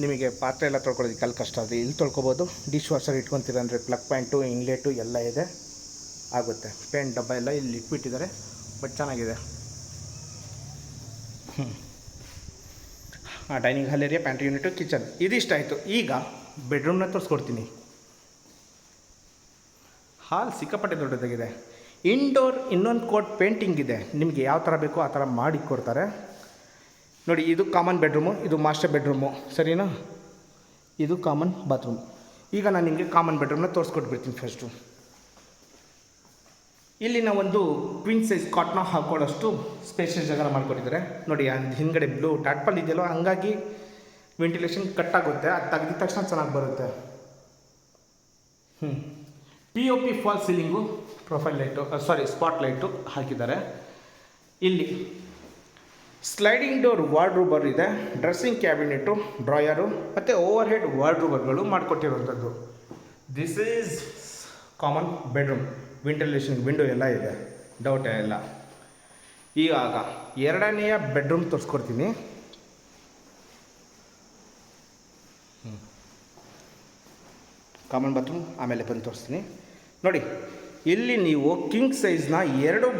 ನಿಮಗೆ ಪಾತ್ರೆ ಎಲ್ಲ ತೊಳ್ಕೊಳ್ಳೋದಕ್ಕೆ ಅಲ್ಲಿ ಕಷ್ಟ ಆದರೆ ಇಲ್ಲಿ ತೊಳ್ಕೊಬೋದು. ಡಿಶ್ ವಾಷರ್ ಇಟ್ಕೊತೀರ ಅಂದರೆ ಪ್ಲಗ್ ಪಾಯಿಂಟು, ಇನ್ಲೆಟು ಎಲ್ಲ ಇದೆ, ಆಗುತ್ತೆ. ಪೇಂಟ್ ಡಬ್ಬ ಎಲ್ಲ ಇಲ್ಲಿ ಇಟ್ಬಿಟ್ಟಿದ್ದಾರೆ, ಬಟ್ ಚೆನ್ನಾಗಿದೆ. Dining hall area, pantry unit, kitchen ಇದಿಷ್ಟ ಆಯಿತು. ಈಗ ಬೆಡ್ರೂಮ್ನ ತೋರಿಸ್ಕೊಡ್ತೀನಿ. ಹಾಲ್ ಸಿಕ್ಕಾಪಟ್ಟೆ ದೊಡ್ಡದಾಗಿದೆ. ಇಂಡೋರ್ ಇನ್ನೊಂದು ಕೋಟ್ ಪೇಂಟಿಂಗ್ ಇದೆ. ನಿಮಗೆ ಯಾವ ಥರ ಬೇಕೋ ಆ ಥರ ಮಾಡಿ ಕೊಡ್ತಾರೆ ನೋಡಿ. ಇದು ಕಾಮನ್ ಬೆಡ್ರೂಮು, ಇದು ಮಾಸ್ಟರ್ ಬೆಡ್ರೂಮು, ಸರಿನಾ? ಇದು ಕಾಮನ್ ಬಾತ್ರೂಮ್. ಈಗ ನಾನು ನಿಮಗೆ ಕಾಮನ್ ಬೆಡ್ರೂಮ್ನ ತೋರಿಸ್ಕೊಟ್ಬಿಡ್ತೀನಿ. ಫಸ್ಟು ಇಲ್ಲಿನ ಒಂದು ಕ್ವೀನ್ ಸೈಜ್ ಕಾಟ್ನ ಹಾಕೊಳ್ಳೋಷ್ಟು ಸ್ಪೇಷಿಯಸ್ ಜಾಗನ ಮಾಡಿಕೊಟ್ಟಿದ್ದಾರೆ ನೋಡಿ. ಹಿಂದ್ಗಡೆ ಬ್ಲೂ ಟಾಟ್ಪಲ್ ಇದೆಯಲ್ಲೋ, ಹಂಗಾಗಿ ವೆಂಟಿಲೇಷನ್ ಕಟ್ಟಾಗುತ್ತೆ. ಅದು ತೆಗೆದ ತಕ್ಷಣ ಚೆನ್ನಾಗಿ ಬರುತ್ತೆ. POP fall ceiling, profile light, spot light ಹಾಕಿದ್ದಾರೆ. ಇಲ್ಲಿ ಸ್ಲೈಡಿಂಗ್ ಡೋರ್ ವಾರ್ಡ್ರೂಬರ್ ಇದೆ. ಡ್ರೆಸ್ಸಿಂಗ್ ಕ್ಯಾಬಿನೆಟು, ಡ್ರಾಯರು ಮತ್ತು ಓವರ್ ಹೆಡ್ ವಾರ್ಡ್ರೂಬರ್ಗಳು ಮಾಡಿಕೊಟ್ಟಿರುವಂಥದ್ದು. This is common bedroom. Ventilation window ಎಲ್ಲ ಇದೆ, ಡೌಟ್ ಇಲ್ಲ. ಇವಾಗ ಎರಡನೆಯ ಬೆಡ್ರೂಮ್ ತೋರಿಸ್ಕೊಡ್ತೀನಿ. ಕಾಮನ್ ಬಾತ್ರೂಮ್ ಆಮೇಲೆ ಬಂದು ತೋರಿಸ್ತೀನಿ ನೋಡಿ. ಇಲ್ಲಿ ನೀವು ಕಿಂಗ್ ಸೈಜ್ನ 2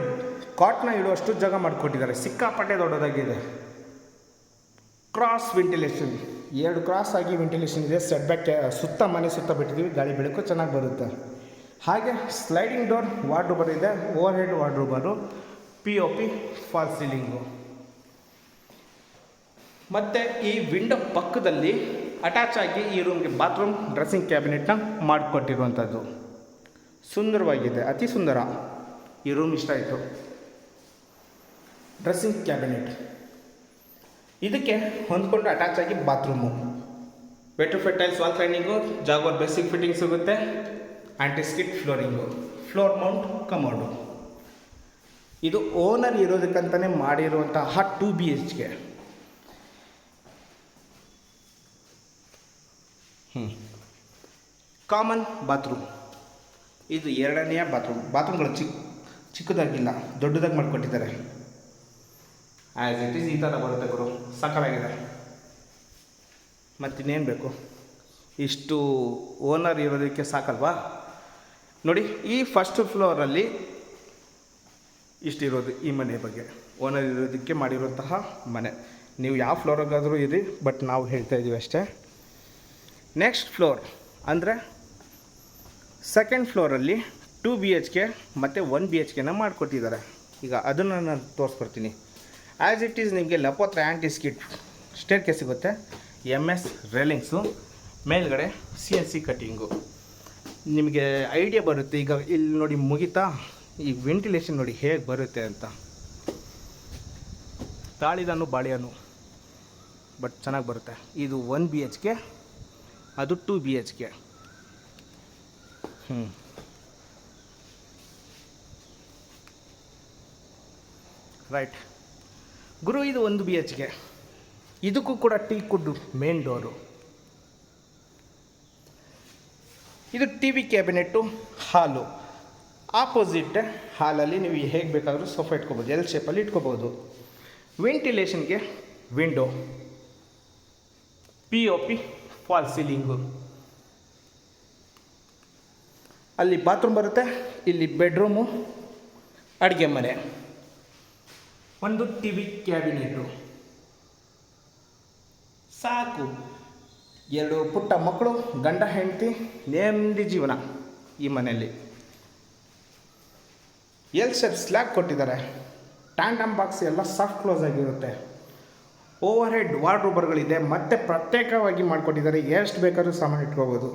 ಕಾಟ್ನ ಇಡುವಷ್ಟು ಜಾಗ ಮಾಡಿಕೊಟ್ಟಿದ್ದಾರೆ. ಸಿಕ್ಕಾಪಟ್ಟೆ ದೊಡ್ಡದಾಗಿದೆ. ಕ್ರಾಸ್ ವೆಂಟಿಲೇಷನ್, 2 ಕ್ರಾಸ್ ಆಗಿ ವೆಂಟಿಲೇಷನ್ ಇದೆ. ಸೆಟ್ ಬ್ಯಾಕ್ ಸುತ್ತ ಮನೆ ಸುತ್ತ ಬಿಟ್ಟಿದ್ದೀವಿ, ಗಾಳಿ ಬೆಳಕು ಚೆನ್ನಾಗಿ ಬರುತ್ತೆ. ಹಾಗೆ ಸ್ಲೈಡಿಂಗ್ ಡೋರ್ ವಾರ್ಡ್ರೂಬರ್ ಇದೆ. Overhead wardrobe, POP fall ceiling. ಮತ್ತು ಈ ವಿಂಡೋ ಪಕ್ಕದಲ್ಲಿ ಅಟ್ಯಾಚ್ ಆಗಿ ಈ ರೂಮ್ಗೆ ಬಾತ್ರೂಮ್ ಡ್ರೆಸ್ಸಿಂಗ್ ಕ್ಯಾಬಿನೆಟ್ನ ಮಾಡಿಕೊಟ್ಟಿರುವಂಥದ್ದು. ಸುಂದರವಾಗಿದೆ, ಅತಿ ಸುಂದರ. ಈ ರೂಮ್ ಇಷ್ಟ ಆಯಿತು. ಡ್ರೆಸ್ಸಿಂಗ್ ಕ್ಯಾಬಿನೆಟ್ ಇದಕ್ಕೆ ಹೊಂದ್ಕೊಂಡು ಅಟ್ಯಾಚ್ ಆಗಿ bathroom, vitrified tiles wall cladding, Jaguar basic fitting ಸಿಗುತ್ತೆ, antiskid flooring, floor mount commode. ಇದು ಓನರ್ ಇರೋದಕ್ಕಂತಲೇ ಮಾಡಿರುವಂತಹ 2 BHK. ಕಾಮನ್ ಬಾತ್ರೂಮ್, ಇದು ಎರಡನೆಯ ಬಾತ್ರೂಮ್ಗಳು ಚಿಕ್ಕದಾಗಿಲ್ಲ, ದೊಡ್ಡದಾಗಿ ಮಾಡಿಕೊಟ್ಟಿದ್ದಾರೆ. ಆ್ಯಸ್ ಇಟ್ ಈಸ್ ಈ ಥರ ಬರುತ್ತೆ ಗುರು, ಸಕ್ಕತ್ತಾಗಿದೆ. ಮತ್ತಿನ್ನೇನು ಬೇಕು, ಇಷ್ಟು ಓನರ್ ಇರೋದಕ್ಕೆ ಸಾಕಲ್ವಾ? ನೋಡಿ, ಈ ಫಸ್ಟ್ ಫ್ಲೋರಲ್ಲಿ ಇಷ್ಟಿರೋದು ಈ ಮನೆ ಬಗ್ಗೆ. ಓನರ್ ಇರೋದಕ್ಕೆ ಮಾಡಿರುವಂತಹ ಮನೆ. ನೀವು ಯಾವ ಫ್ಲೋರಾಗಾದರೂ ಇರಿ, ಬಟ್ ನಾವು ಹೇಳ್ತಾ ಇದ್ದೀವಿ ಅಷ್ಟೇ. ನೆಕ್ಸ್ಟ್ ಫ್ಲೋರ್ ಅಂದರೆ ಸೆಕೆಂಡ್ ಫ್ಲೋರಲ್ಲಿ 2 BHK ಮತ್ತು 1 BHKನ ಮಾಡಿಕೊಟ್ಟಿದ್ದಾರೆ. ಈಗ ಅದನ್ನು ನಾನು ತೋರಿಸ್ಕೊಡ್ತೀನಿ. ಆ್ಯಸ್ ಇಟ್ ಈಸ್ ನಿಮಗೆ ಲಪೋತ್ರ ಆ್ಯಂಟಿ ಸ್ಕಿಡ್ ಸ್ಟೇರ್ ಕೇಸ್ ಸಿಗುತ್ತೆ, MS ರೇಲಿಂಗ್ಸು, ಮೇಲ್ಗಡೆ CNC ಕಟ್ಟಿಂಗು. ನಿಮಗೆ ಐಡಿಯಾ ಬರುತ್ತೆ. ಈಗ ಇಲ್ಲಿ ನೋಡಿ ಮುಗಿತಾ, ಈ ವೆಂಟಿಲೇಷನ್ ನೋಡಿ ಹೇಗೆ ಬರುತ್ತೆ ಅಂತ. ತಾಳಿದನು ಬಾಳಿಯನು, ಬಟ್ ಚೆನ್ನಾಗಿ ಬರುತ್ತೆ. ಇದು 1 BHK, ಅದು 2 BHK. ರೈಟ್ ಗುರು, ಇದು 1 BHK. ಇದಕ್ಕೂ ಕೂಡ ಟೀ ಕುಡ್ ಮೇನ್ ಡೋರು. ಇದು TV ಕ್ಯಾಬಿನೆಟ್ಟು, ಹಾಲು. ಆಪೋಸಿಟ್ ಹಾಲಲ್ಲಿ ನೀವು ಹೇಗೆ ಬೇಕಾದರೂ ಸೋಫಾ ಇಟ್ಕೋಬೋದು, L ಶೇಪಲ್ಲಿ ಇಟ್ಕೋಬೋದು. ವೆಂಟಿಲೇಷನ್ಗೆ ವಿಂಡೋ, POP ಫಾಲ್ ಸೀಲಿಂಗು. ಅಲ್ಲಿ ಬಾತ್ರೂಮ್ ಬರುತ್ತೆ, ಇಲ್ಲಿ ಬೆಡ್ರೂಮು, ಅಡುಗೆ ಮನೆ, ಒಂದು TV ಕ್ಯಾಬಿನೆಟ್ಟು. ಸಾಕು, 2 ಪುಟ್ಟ ಮಕ್ಕಳು, ಗಂಡ ಹೆಂಡತಿ, ನೆಮ್ಮದಿ ಜೀವನ ಈ ಮನೆಯಲ್ಲಿ. L ಶೇಪ್ ಸ್ಲ್ಯಾಬ್ ಕೊಟ್ಟಿದ್ದಾರೆ. ಟ್ಯಾಂಡಮ್ ಬಾಕ್ಸ್ ಎಲ್ಲ ಸಾಫ್ಟ್ ಕ್ಲೋಸ್ ಆಗಿರುತ್ತೆ. ಓವರ್ ಹೆಡ್ ವಾರ್ಡ್ರೋಬರ್ಗಳಿದೆ, ಮತ್ತೆ ಪ್ರತ್ಯೇಕವಾಗಿ ಮಾಡಿಕೊಟ್ಟಿದ್ದಾರೆ. ಎಷ್ಟು ಬೇಕಾದ್ರೂ ಸಾಮಾನು ಇಟ್ಕೋಬೋದು.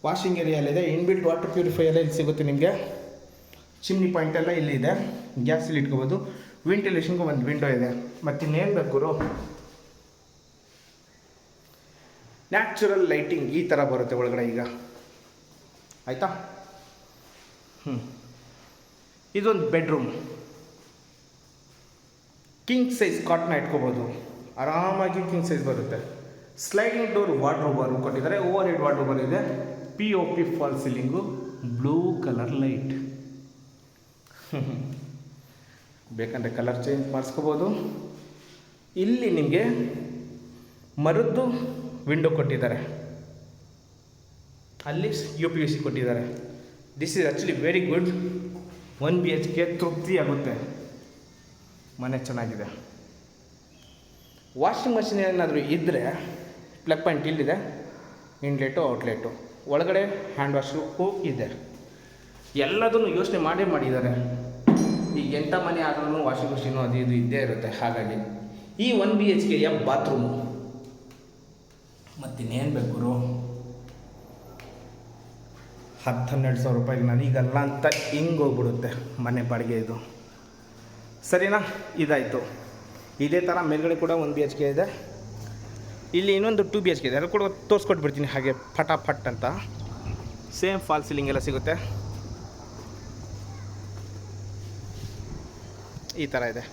ವಾಷಿಂಗ್ ಏರಿಯಲ್ಲಿದೆ, ಇನ್ಬಿಲ್ಟ್ ವಾಟರ್ ಪ್ಯೂರಿಫೈಯರ್ ಇಲ್ಲಿ ಸಿಗುತ್ತೆ ನಿಮಗೆ. ಚಿಮ್ನಿ ಪಾಯಿಂಟ್ ಎಲ್ಲ ಇಲ್ಲಿದೆ, ಗ್ಯಾಸ್ ಇಲ್ಲಿ ಇಟ್ಕೋಬೋದು. ವೆಂಟಿಲೇಷನ್ಗೂ ಒಂದು ವಿಂಡೋ ಇದೆ. ಮತ್ತಿನ್ನೇನು ಬೇಕು ಗುರು? ನ್ಯಾಚುರಲ್ ಲೈಟಿಂಗ್ ಈ ಥರ ಬರುತ್ತೆ ಒಳಗಡೆ. ಈಗ ಆಯಿತಾ? ಇದೊಂದು ಬೆಡ್ರೂಮ್, ಕಿಂಗ್ ಸೈಜ್ ಕಾಟ್ನ ಇಟ್ಕೋಬೋದು, ಆರಾಮಾಗಿ ಕಿಂಗ್ ಸೈಜ್ ಬರುತ್ತೆ. ಸ್ಲೈಡಿಂಗ್ ಡೋರ್ ವಾರ್ಡ್ರೋಬರ್ ಕೊಟ್ಟಿದ್ದಾರೆ, ಓವರ್ ಹೆಡ್ ವಾರ್ಡ್ರೋಬರ್ ಇದೆ, POP fall ceiling, blue colour light. ಬೇಕಂದರೆ ಕಲರ್ ಚೇಂಜ್ ಮಾಡಿಸ್ಕೋಬೋದು. ಇಲ್ಲಿ ನಿಮಗೆ ಮರದ್ದು ವಿಂಡೋ ಕೊಟ್ಟಿದ್ದಾರೆ, ಅಲ್ಲಿ UPVC ಕೊಟ್ಟಿದ್ದಾರೆ. This is actually very good. 1 BHK ತೃಪ್ತಿ ಆಗುತ್ತೆ. ಮನೆ ಚೆನ್ನಾಗಿದೆ. ವಾಷಿಂಗ್ ಮಷಿನ್ ಏನಾದರೂ ಇದ್ದರೆ ಪ್ಲಗ್ ಪಾಯಿಂಟ್ ಇಲ್ಲಿದೆ, ಇನ್ಲೆಟು ಔಟ್ಲೆಟು, ಒಳಗಡೆ ಹ್ಯಾಂಡ್ ವಾಶು ಇದೆ. ಎಲ್ಲದನ್ನು ಯೋಚನೆ ಮಾಡಿದ್ದಾರೆ. ಈಗ ಎಂಥ ಮನೆ ಆದ್ರೂ ವಾಷಿಂಗ್ ಮಷೀನು ಅದು ಇದು ಇದ್ದೇ ಇರುತ್ತೆ. ಹಾಗಾಗಿ ಈ 1 BHKಯ ಬಾತ್ರೂಮು. ಮತ್ತಿನ್ನೇನು ಬೇಕು ಗುರು? 10-12 ಸಾವಿರ ರೂಪಾಯಿಗೆ ನನಗಲ್ಲ ಅಂತ ಹಿಂಗೆ ಹೋಗ್ಬಿಡುತ್ತೆ ಮನೆ ಬಾಡಿಗೆ ಇದು. ಸರಿನಾ? ಇದಾಯಿತು. ಇದೇ ಥರ ಮೇಲ್ಗಡೆ ಕೂಡ 1 BHK ಇದೆ. ಇಲ್ಲಿ ಇನ್ನೊಂದು 2 BHK ಇದೆ, ಅದು ಕೂಡ ತೋರಿಸ್ಕೊಟ್ಬಿಡ್ತೀನಿ ಹಾಗೆ ಫಟಾಫಟ್ ಅಂತ. ಸೇಮ್ ಫಾಲ್ ಸೀಲಿಂಗ್ ಎಲ್ಲ ಸಿಗುತ್ತೆ. ಈ ಥರ ಇದೆ.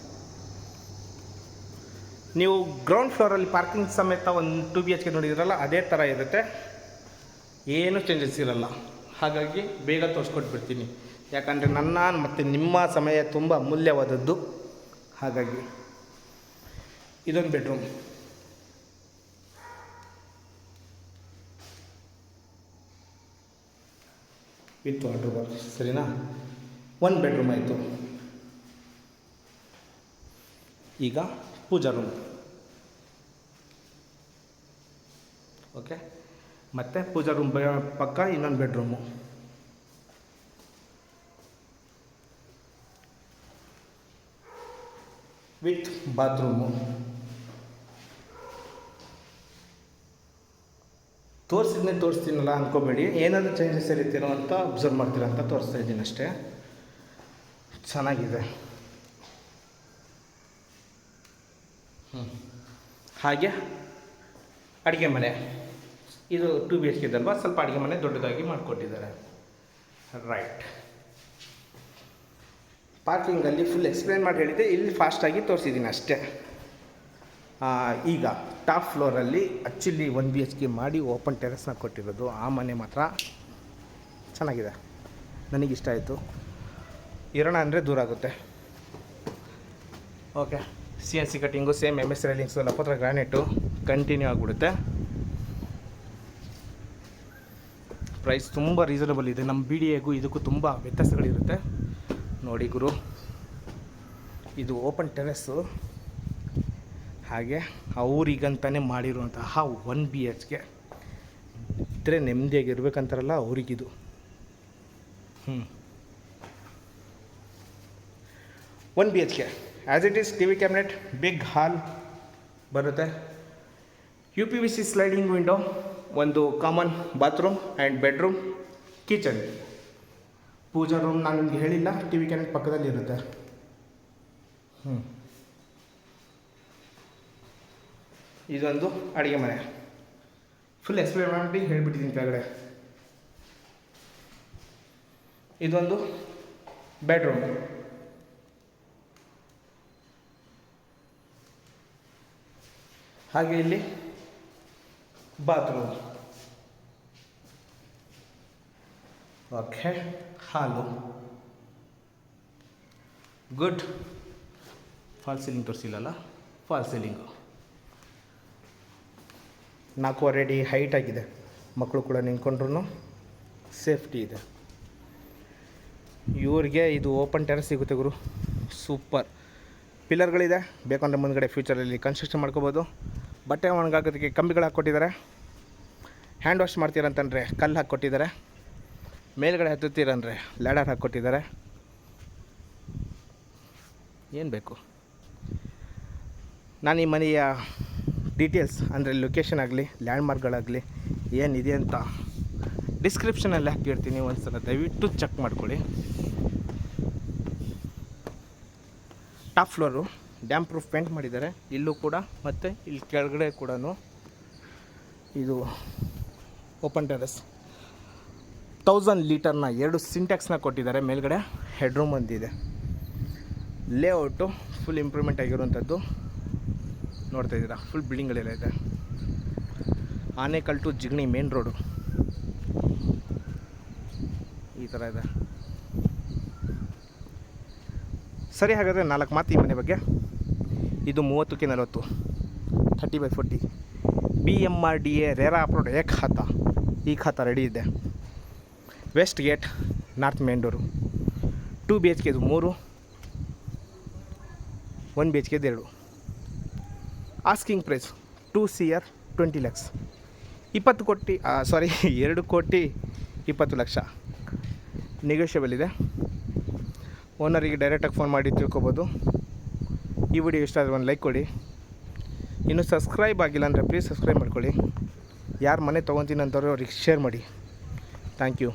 ನೀವು ಗ್ರೌಂಡ್ ಫ್ಲೋರಲ್ಲಿ ಪಾರ್ಕಿಂಗ್ ಸಮೇತ ಒಂದು 2 BHK ನೋಡಿದ್ರಲ್ಲ, ಅದೇ ಥರ ಇರುತ್ತೆ. ಏನೂ ಚೇಂಜಸ್ ಇರಲ್ಲ. ಹಾಗಾಗಿ ಬೇಗ ತೋರಿಸ್ಕೊಟ್ಬಿಡ್ತೀನಿ, ಯಾಕಂದರೆ ನನ್ನ ಮತ್ತು ನಿಮ್ಮ ಸಮಯ ತುಂಬ ಅಮೂಲ್ಯವಾದದ್ದು. ಹಾಗಾಗಿ ಇದೊಂದು ಬೆಡ್ರೂಮ್. With wardrobe. ಸರಿನಾ? 1 ಬೆಡ್ರೂಮ್ ಆಯಿತು. ಈಗ ಪೂಜಾ ರೂಮ್. ಓಕೆ, ಮತ್ತು ಪೂಜಾ ರೂಮ್ ಪಕ್ಕ ಇನ್ನೊಂದು ಬೆಡ್ರೂಮು. With bathroom. ತೋರಿಸ್ತೀನಲ್ಲ ಅಂದ್ಕೋಬೇಡಿ, ಏನಾದರೂ ಚೇಂಜಸ್ ಇರ್ತೀರೋ ಅಂತ ಅಬ್ಸರ್ವ್ ಮಾಡ್ತೀರಾ ಅಂತ ತೋರಿಸ್ತಾ ಇದ್ದೀನಿ ಅಷ್ಟೇ. ಚೆನ್ನಾಗಿದೆ. ಹಾಗೆ ಅಡುಗೆ ಮನೆ, ಇದು 2 BHK ಇದಲ್ವಾ, ಸ್ವಲ್ಪ ಅಡುಗೆ ಮನೆ ದೊಡ್ಡದಾಗಿ ಮಾಡಿಕೊಟ್ಟಿದ್ದಾರೆ. ರೈಟ್. ಪಾರ್ಕಿಂಗಲ್ಲಿ ಫುಲ್ ಎಕ್ಸ್ಪ್ಲೇನ್ ಮಾಡಿ ಹೇಳಿದ್ದೆ, ಇಲ್ಲಿ ಫಾಸ್ಟಾಗಿ ತೋರಿಸಿದ್ದೀನಿ ಅಷ್ಟೇ. ಈಗ ಟಾಪ್ ಫ್ಲೋರಲ್ಲಿ ಆ್ಯಕ್ಚುಲಿ 1 BHK ಮಾಡಿ ಓಪನ್ ಟೆರೆಸ್ನ ಕೊಟ್ಟಿರೋದು. ಆ ಮನೆ ಮಾತ್ರ ಚೆನ್ನಾಗಿದೆ, ನನಗಿಷ್ಟ ಆಯಿತು. ಇರೋಣ ಅಂದರೆ ದೂರ ಆಗುತ್ತೆ. Okay, CNC cutting same MS railings, ಲಪತ್ರ ಗ್ರಾನೈಟು ಕಂಟಿನ್ಯೂ ಆಗಿಬಿಡುತ್ತೆ. ಪ್ರೈಸ್ ತುಂಬ ರೀಸನಬಲ್ ಇದೆ. ನಮ್ಮ BDAಗೂ ಇದಕ್ಕೂ ತುಂಬ ವ್ಯತ್ಯಾಸಗಳಿರುತ್ತೆ ನೋಡಿ ಗುರು. ಇದು ಓಪನ್ ಟೆರೆಸ್ಸು, ಹಾಗೆ ಅವರಿಗಂತಲೇ ಮಾಡಿರುವಂತಹ 1 BHK ಇದ್ದರೆ ನೆಮ್ಮದಿಯಾಗಿರ್ಬೇಕಂತಾರಲ್ಲ ಅವರಿಗಿದು. 1 BHK as it is. TV cabinet, big hall ಬರುತ್ತೆ, UPVC ಸ್ಲೈಡಿಂಗ್ ವಿಂಡೋ, ಒಂದು common bathroom and bedroom, kitchen, pooja room ನಾನು ನಿಮಗೆ ಹೇಳಿಲ್ಲ, TV ಕ್ಯಾಬಿನೆಟ್ ಪಕ್ಕದಲ್ಲಿ ಇರುತ್ತೆ. ಇದೊಂದು ಅಡುಗೆ ಮನೆ, ಫುಲ್ ಎಕ್ಸ್ಪ್ಲೇನ್ ಮಾಡಿ ಹೇಳಿಬಿಟ್ಟಿದ್ದೀನಿ ಕೆಳಗಡೆ. ಇದೊಂದು ಬೆಡ್ರೂಮ್, ಹಾಗೆ ಇಲ್ಲಿ bathroom. Okay, hall. Good. Fall ceiling ತೋರಿಸಿಲ್ಲಲ್ಲ, ಫಾಲ್ ಸೀಲಿಂಗು 4.5 ಅಡಿ ಹೈಟ್ ಆಗಿದೆ. ಮಕ್ಕಳು ಕೂಡ ನಿಂತ್ಕೊಂಡ್ರು ಸೇಫ್ಟಿ ಇದೆ. ಇವ್ರಿಗೆ ಇದು ಓಪನ್ ಟೆರೆಸ್ ಸಿಗುತ್ತೆ ಗುರು, ಸೂಪರ್. ಪಿಲ್ಲರ್ಗಳಿದೆ, ಬೇಕಂದರೆ ಮುಂದ್ಗಡೆ ಫ್ಯೂಚರಲ್ಲಿ ಕನ್ಸ್ಟ್ರಕ್ಷನ್ ಮಾಡ್ಕೋಬೋದು. ಬಟ್ಟೆ ಒಣಗಾಕೋದಕ್ಕೆ ಕಂಬಿಗಳು ಹಾಕ್ಕೊಟ್ಟಿದ್ದಾರೆ. ಹ್ಯಾಂಡ್ ವಾಶ್ ಮಾಡ್ತೀರಂತಂದರೆ ಕಲ್ಲು ಹಾಕ್ಕೊಟ್ಟಿದ್ದಾರೆ. ಮೇಲ್ಗಡೆ ಹತ್ತುತ್ತೀರಂದರೆ ಲ್ಯಾಡರ್ ಹಾಕ್ಕೊಟ್ಟಿದ್ದಾರೆ. ಏನು ಬೇಕು. ನಾನು ಈ ಮನೆಯ ಡೀಟೇಲ್ಸ್ ಅಂದರೆ ಲೊಕೇಶನ್ ಆಗಲಿ ಲ್ಯಾಂಡ್ಮಾರ್ಕ್ಗಳಾಗಲಿ ಏನಿದೆ ಅಂತ ಡಿಸ್ಕ್ರಿಪ್ಷನಲ್ಲಿ ಹಾಕಿರ್ತೀನಿ, ಒಂದು ಸಲ ದಯವಿಟ್ಟು ಚೆಕ್ ಮಾಡ್ಕೊಳ್ಳಿ. Top floor dam proof paint ಮಾಡಿದ್ದಾರೆ ಇಲ್ಲೂ ಕೂಡ, ಮತ್ತು ಇಲ್ಲಿ ಕೆಳಗಡೆ ಕೂಡ ಇದು ಓಪನ್ ಟೆರೆಸ್. 1000 ಲೀಟರ್ನ 2 ಸಿಂಟ್ಯಾಕ್ಸ್ನ ಕೊಟ್ಟಿದ್ದಾರೆ. ಮೇಲ್ಗಡೆ ಹೆಡ್ರೂಮ್ ಒಂದಿದೆ. ಲೇಔಟು ಫುಲ್ ಇಂಪ್ರೂವ್ಮೆಂಟ್ ಆಗಿರುವಂಥದ್ದು ನೋಡ್ತಾ ಇದ್ದೀರಾ. ಫುಲ್ ಬಿಲ್ಡಿಂಗ್ಗಳೆಲ್ಲ ಇದೆ. Anekal to Jigani main road ಈ ಥರ ಇದೆ. ಸರಿ, ಹಾಗಾದರೆ 4 ಮಾತು ಈ ಮನೆ ಬಗ್ಗೆ. ಇದು 30ಕ್ಕೆ 40, 30/40. BMRDA ರೇರಾ ಅಪ್ರೋಡ್ ಈ ಖಾತಾ ರೆಡಿ ಇದೆ. West gate, north main door. 2 BHK ಇದು 3, 1 BHK 2. Asking price 2 CR 20 lakhs. 2 ಕೋಟಿ 20 ಲಕ್ಷ ನೆಗೋಷಿಯಬಲ್ ಇದೆ. ಓನರಿಗೆ ಡೈರೆಕ್ಟಾಗಿ ಫೋನ್ ಮಾಡಿ ತಿಳ್ಕೊಬೋದು. ಈ ವಿಡಿಯೋ ಇಷ್ಟ ಆದರೆ ಒಂದು ಲೈಕ್ ಕೊಡಿ. ಇನ್ನೂ ಸಬ್ಸ್ಕ್ರೈಬ್ ಆಗಿಲ್ಲ ಅಂದರೆ ಪ್ಲೀಸ್ ಸಬ್ಸ್ಕ್ರೈಬ್ ಮಾಡ್ಕೊಳ್ಳಿ. ಯಾರು ಮನೆ ತೊಗೊತೀನಿ ಅಂತವ್ರು ಅವ್ರಿಗೆ ಶೇರ್ ಮಾಡಿ. Thank you.